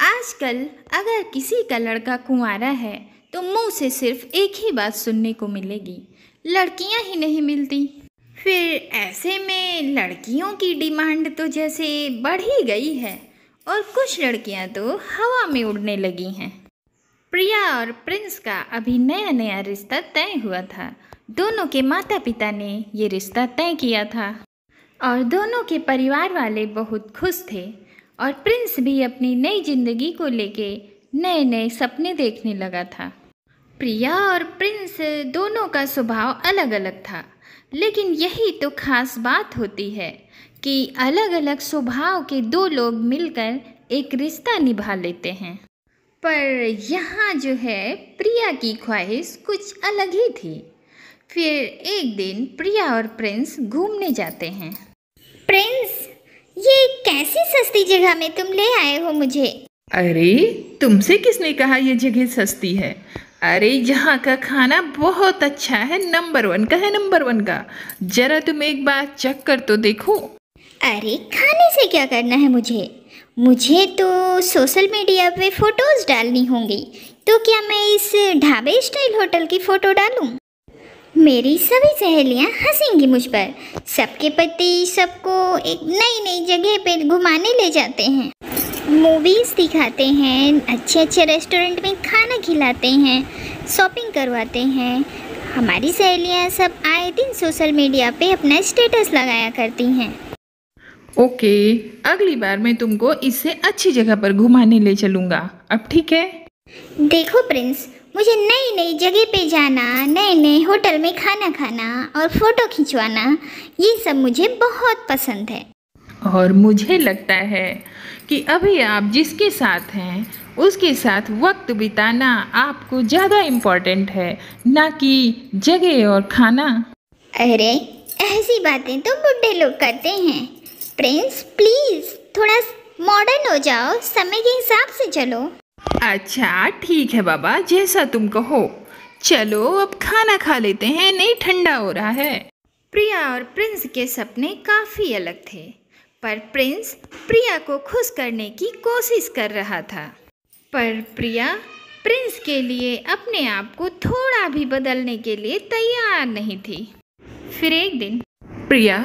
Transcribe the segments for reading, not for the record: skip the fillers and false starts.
आजकल अगर किसी का लड़का कुंवारा है तो मुंह से सिर्फ एक ही बात सुनने को मिलेगी, लड़कियां ही नहीं मिलती। फिर ऐसे में लड़कियों की डिमांड तो जैसे बढ़ ही गई है और कुछ लड़कियां तो हवा में उड़ने लगी हैं। प्रिया और प्रिंस का अभी नया नया रिश्ता तय हुआ था। दोनों के माता पिता ने ये रिश्ता तय किया था और दोनों के परिवार वाले बहुत खुश थे और प्रिंस भी अपनी नई जिंदगी को लेके नए नए सपने देखने लगा था। प्रिया और प्रिंस दोनों का स्वभाव अलग अलग था, लेकिन यही तो खास बात होती है कि अलग अलग स्वभाव के दो लोग मिलकर एक रिश्ता निभा लेते हैं। पर यहाँ जो है प्रिया की ख्वाहिश कुछ अलग ही थी। फिर एक दिन प्रिया और प्रिंस घूमने जाते हैं। प्रिंस, ये कैसी सस्ती जगह में तुम ले आए हो मुझे? अरे तुमसे किसने कहा ये जगह सस्ती है? अरे यहाँ का खाना बहुत अच्छा है, नंबर 1 का है, नंबर 1 का। जरा तुम एक बार चख कर तो देखो। अरे खाने से क्या करना है मुझे तो सोशल मीडिया पे फोटोज डालनी होंगी। तो क्या मैं इस ढाबे स्टाइल होटल की फ़ोटो डालूं? मेरी सभी सहेलियां हंसेंगी मुझ पर। सबके पति सबको एक नई नई जगह पे घुमाने ले जाते हैं, मूवीज़ दिखाते हैं, अच्छे अच्छे रेस्टोरेंट में खाना खिलाते हैं, शॉपिंग करवाते हैं। हमारी सहेलियां सब आए दिन सोशल मीडिया पे अपना स्टेटस लगाया करती हैं। ओके, अगली बार मैं तुमको इससे अच्छी जगह पर घुमाने ले चलूँगा। अब ठीक है? देखो प्रिंस, मुझे नई नई जगह पे जाना, नए नए होटल में खाना खाना और फ़ोटो खिंचवाना, ये सब मुझे बहुत पसंद है। और मुझे लगता है कि अभी आप जिसके साथ हैं उसके साथ वक्त बिताना आपको ज़्यादा इम्पोर्टेंट है, ना कि जगह और खाना। अरे ऐसी बातें तो बुढ़े लोग करते हैं। प्रिंस प्लीज़ थोड़ा मॉडर्न हो जाओ, समय के हिसाब से चलो। अच्छा ठीक है बाबा, जैसा तुम कहो। चलो अब खाना खा लेते हैं, नहीं ठंडा हो रहा है। प्रिया और प्रिंस के सपने काफ़ी अलग थे, पर प्रिंस प्रिया को खुश करने की कोशिश कर रहा था। पर प्रिया प्रिंस के लिए अपने आप को थोड़ा भी बदलने के लिए तैयार नहीं थी। फिर एक दिन, प्रिया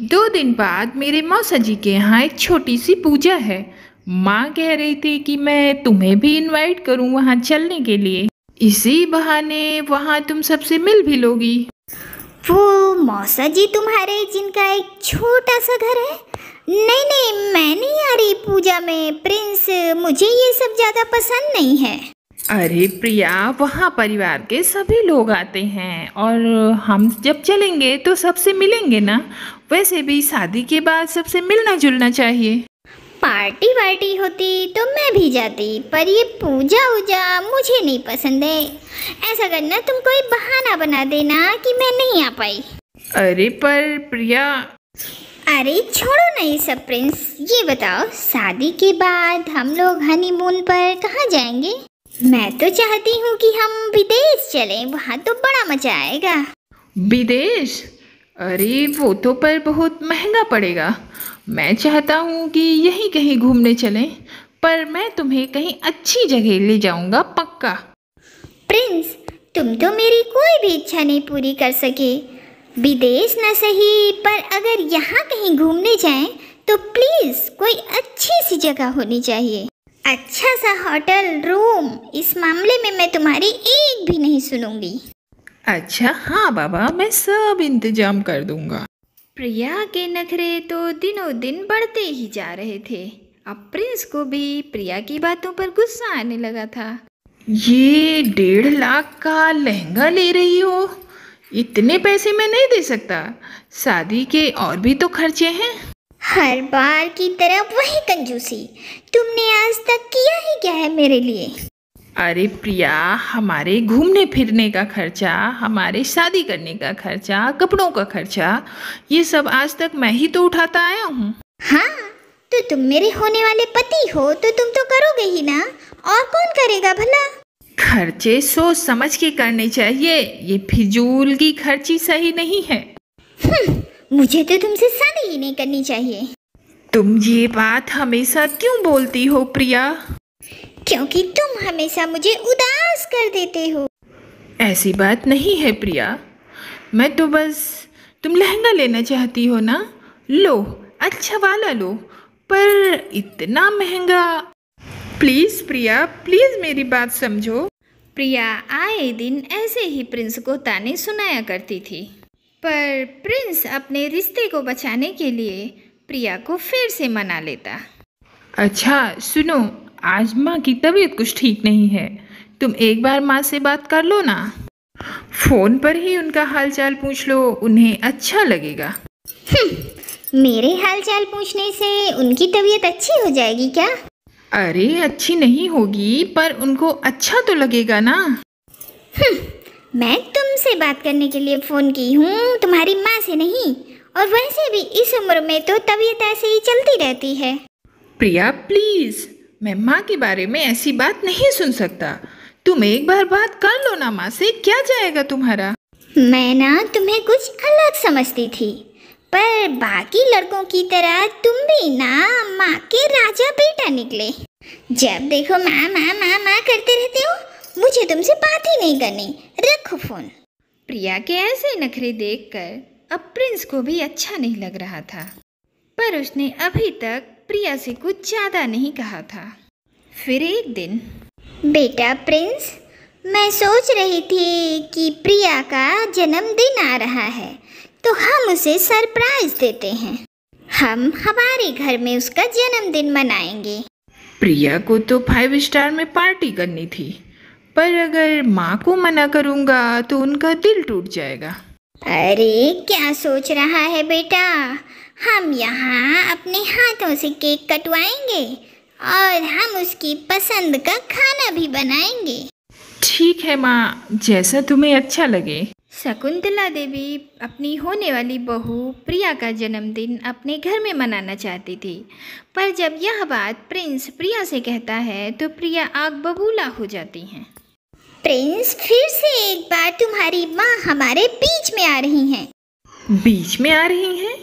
2 दिन बाद मेरे मौसा जी के यहाँ एक छोटी सी पूजा है। माँ कह रही थी कि मैं तुम्हें भी इनवाइट करूँ वहाँ चलने के लिए। इसी बहाने वहाँ तुम सबसे मिल भी लोगी। वो मौसा जी तुम्हारे जिनका एक छोटा सा घर है? नहीं नहीं, मैं नहीं आ रही पूजा में प्रिंस, मुझे ये सब ज़्यादा पसंद नहीं है। अरे प्रिया, वहाँ परिवार के सभी लोग आते हैं और हम जब चलेंगे तो सबसे मिलेंगे ना। वैसे भी शादी के बाद सबसे मिलना जुलना चाहिए। पार्टी वार्टी होती तो मैं भी जाती, पर ये पूजा वूजा मुझे नहीं पसंद है। ऐसा करना, तुम कोई बहाना बना देना कि मैं नहीं आ पाई। अरे पर प्रिया। अरे छोड़ो ना ये सब प्रिंस, ये बताओ शादी के बाद हम लोग हनीमून पर कहाँ जाएंगे? मैं तो चाहती हूँ कि हम विदेश चलें, वहाँ तो बड़ा मजा आएगा। विदेश? अरे वो तो पर बहुत महंगा पड़ेगा। मैं चाहता हूँ कि यहीं कहीं घूमने चलें, पर मैं तुम्हें कहीं अच्छी जगह ले जाऊँगा पक्का। प्रिंस, तुम तो मेरी कोई भी इच्छा नहीं पूरी कर सके। विदेश न सही, पर अगर यहाँ कहीं घूमने जाएं तो प्लीज़ कोई अच्छी सी जगह होनी चाहिए, अच्छा सा होटल रूम। इस मामले में मैं तुम्हारी एक भी नहीं सुनूंगी। अच्छा हाँ बाबा, मैं सब इंतजाम कर दूंगा। प्रिया के नखरे तो दिनों दिन बढ़ते ही जा रहे थे। अब प्रिंस को भी प्रिया की बातों पर गुस्सा आने लगा था। ये 1.5 लाख का लहंगा ले रही हो? इतने पैसे मैं नहीं दे सकता। शादी के और भी तो खर्चे हैं। हर बार की तरह वही कंजूसी। तुमने आज तक किया ही क्या है मेरे लिए? अरे प्रिया, हमारे घूमने फिरने का खर्चा, हमारे शादी करने का खर्चा, कपड़ों का खर्चा, ये सब आज तक मैं ही तो उठाता आया हूँ। हाँ, तो तुम मेरे होने वाले पति हो तो तुम तो करोगे ही ना, और कौन करेगा भला? खर्चे सोच समझ के करने चाहिए, ये फिजूल की खर्ची सही नहीं है। मुझे तो तुमसे शादी ही नहीं करनी चाहिए। तुम ये बात हमेशा क्यों बोलती हो प्रिया? क्योंकि तुम हमेशा मुझे उदास कर देते हो। ऐसी बात नहीं है प्रिया, मैं तो बस, तुम लहंगा लेना चाहती हो ना, लो, अच्छा वाला लो, पर इतना महंगा। प्लीज़ प्रिया, प्लीज़ मेरी बात समझो। प्रिया आए दिन ऐसे ही प्रिंस को ताने सुनाया करती थी, पर प्रिंस अपने रिश्ते को बचाने के लिए प्रिया को फिर से मना लेता। अच्छा सुनो, आज माँ की तबीयत कुछ ठीक नहीं है, तुम एक बार माँ से बात कर लो ना, फ़ोन पर ही उनका हालचाल पूछ लो, उन्हें अच्छा लगेगा। मेरे हालचाल पूछने से उनकी तबीयत अच्छी हो जाएगी क्या? अरे अच्छी नहीं होगी, पर उनको अच्छा तो लगेगा ना। मैं तुमसे बात करने के लिए फ़ोन की हूँ, तुम्हारी माँ से नहीं। और वैसे भी इस उम्र में तो तबीयत ऐसे ही चलती रहती है। प्रिया प्लीज़, मैं माँ के बारे में ऐसी बात नहीं सुन सकता, तुम एक बार बात कर लो ना माँ से, क्या जाएगा तुम्हारा। मैं ना तुम्हें कुछ अलग समझती थी, पर बाकी लड़कों की तरह तुम भी ना माँ के राजा बेटा निकले। जब देखो माँ माँ माँ माँ करते रहते हो, मुझे तुमसे बात ही नहीं करनी, रखो फोन। प्रिया के ऐसे नखरे देखकर अब प्रिंस को भी अच्छा नहीं लग रहा था, पर उसने अभी तक प्रिया से कुछ ज़्यादा नहीं कहा था। फिर एक दिन, बेटा प्रिंस, मैं सोच रही थी कि प्रिया का जन्मदिन आ रहा है, तो हम उसे सरप्राइज देते हैं। हम हमारे घर में उसका जन्मदिन मनाएंगे। प्रिया को तो 5 स्टार में पार्टी करनी थी, पर अगर माँ को मना करूँगा तो उनका दिल टूट जाएगा। अरे क्या सोच रहा है बेटा, हम यहाँ अपने हाथों से केक कटवाएंगे और हम उसकी पसंद का खाना भी बनाएंगे। ठीक है माँ, जैसा तुम्हें अच्छा लगे। शकुंतला देवी अपनी होने वाली बहू प्रिया का जन्मदिन अपने घर में मनाना चाहती थी, पर जब यह बात प्रिंस प्रिया से कहता है तो प्रिया आग बबूला हो जाती हैं। प्रिंस, फिर से एक बार तुम्हारी माँ हमारे बीच में आ रही हैं। बीच में आ रही हैं?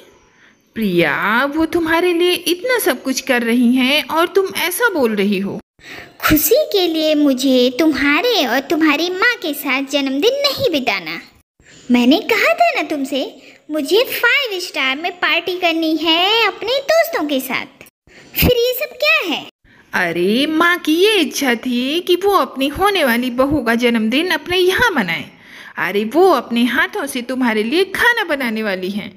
प्रिया, वो तुम्हारे लिए इतना सब कुछ कर रही हैं और तुम ऐसा बोल रही हो। खुशी के लिए मुझे तुम्हारे और तुम्हारी माँ के साथ जन्मदिन नहीं बिताना। मैंने कहा था ना तुमसे, मुझे 5 स्टार में पार्टी करनी है अपने दोस्तों के साथ। फिर ये सब क्या है? अरे माँ की ये इच्छा थी कि वो अपनी होने वाली बहू का जन्मदिन अपने यहाँ मनाए। अरे वो अपने हाथों से तुम्हारे लिए खाना बनाने वाली हैं।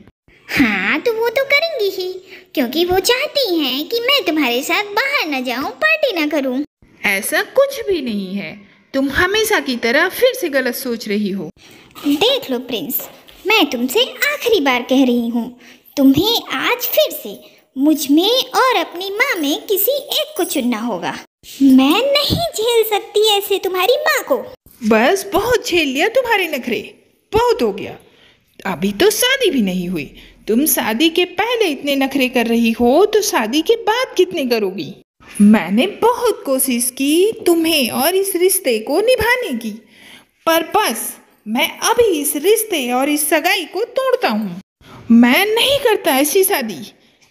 हाँ, तो वो तो करेंगी ही, क्योंकि वो चाहती हैं कि मैं तुम्हारे साथ बाहर न जाऊं, पार्टी न करूं। ऐसा कुछ भी नहीं है, तुम हमेशा की तरह फिर से गलत सोच रही हो। देख लो प्रिंस, मैं तुमसे आखिरी बार कह रही हूँ, तुम्हें आज फिर से मुझ में और अपनी माँ में किसी एक को चुनना होगा। मैं नहीं झेल सकती ऐसे तुम्हारी माँ को। बस बहुत झेल लिया तुम्हारे नखरे, बहुत हो गया। अभी तो शादी भी नहीं हुई, तुम शादी के पहले इतने नखरे कर रही हो तो शादी के बाद कितने करोगी। मैंने बहुत कोशिश की तुम्हें और इस रिश्ते को निभाने की, पर बस मैं अभी इस रिश्ते और इस सगाई को तोड़ता हूँ। मैं नहीं करता ऐसी शादी,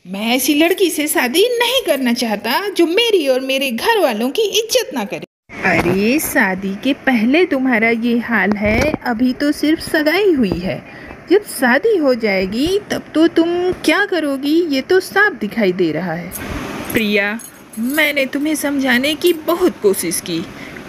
मैं ऐसी लड़की से शादी नहीं करना चाहता जो मेरी और मेरे घर वालों की इज्जत ना करे। अरे शादी के पहले तुम्हारा ये हाल है, अभी तो सिर्फ सगाई हुई है, जब शादी हो जाएगी तब तो तुम क्या करोगी ये तो साफ दिखाई दे रहा है। प्रिया, मैंने तुम्हें समझाने की बहुत कोशिश की,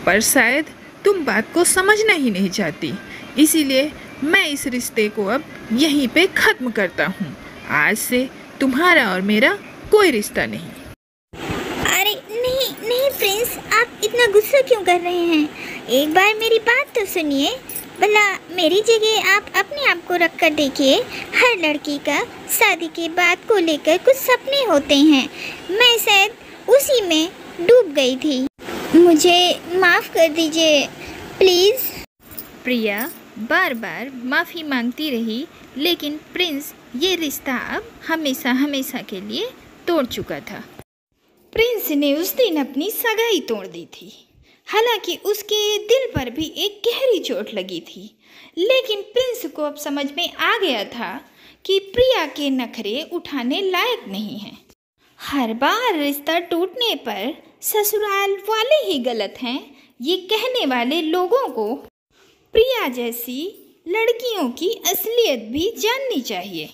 पर शायद तुम बात को समझना ही नहीं चाहती, इसीलिए मैं इस रिश्ते को अब यहीं पे ख़त्म करता हूँ। आज से तुम्हारा और मेरा कोई रिश्ता नहीं। अरे नहीं नहीं प्रिंस, आप इतना गुस्सा क्यों कर रहे हैं? एक बार मेरी बात तो सुनिए। भला मेरी जगह आप अपने आप को रख कर देखिए। हर लड़की का शादी के बाद को लेकर कुछ सपने होते हैं, मैं शायद उसी में डूब गई थी। मुझे माफ़ कर दीजिए प्लीज़। प्रिया बार बार माफ़ी मांगती रही, लेकिन प्रिंस ये रिश्ता अब हमेशा हमेशा के लिए तोड़ चुका था। प्रिंस ने उस दिन अपनी सगाई तोड़ दी थी। हालांकि उसके दिल पर भी एक गहरी चोट लगी थी, लेकिन प्रिंस को अब समझ में आ गया था कि प्रिया के नखरे उठाने लायक नहीं हैं। हर बार रिश्ता टूटने पर ससुराल वाले ही गलत हैं। ये कहने वाले लोगों को प्रिया जैसी लड़कियों की असलियत भी जाननी चाहिए।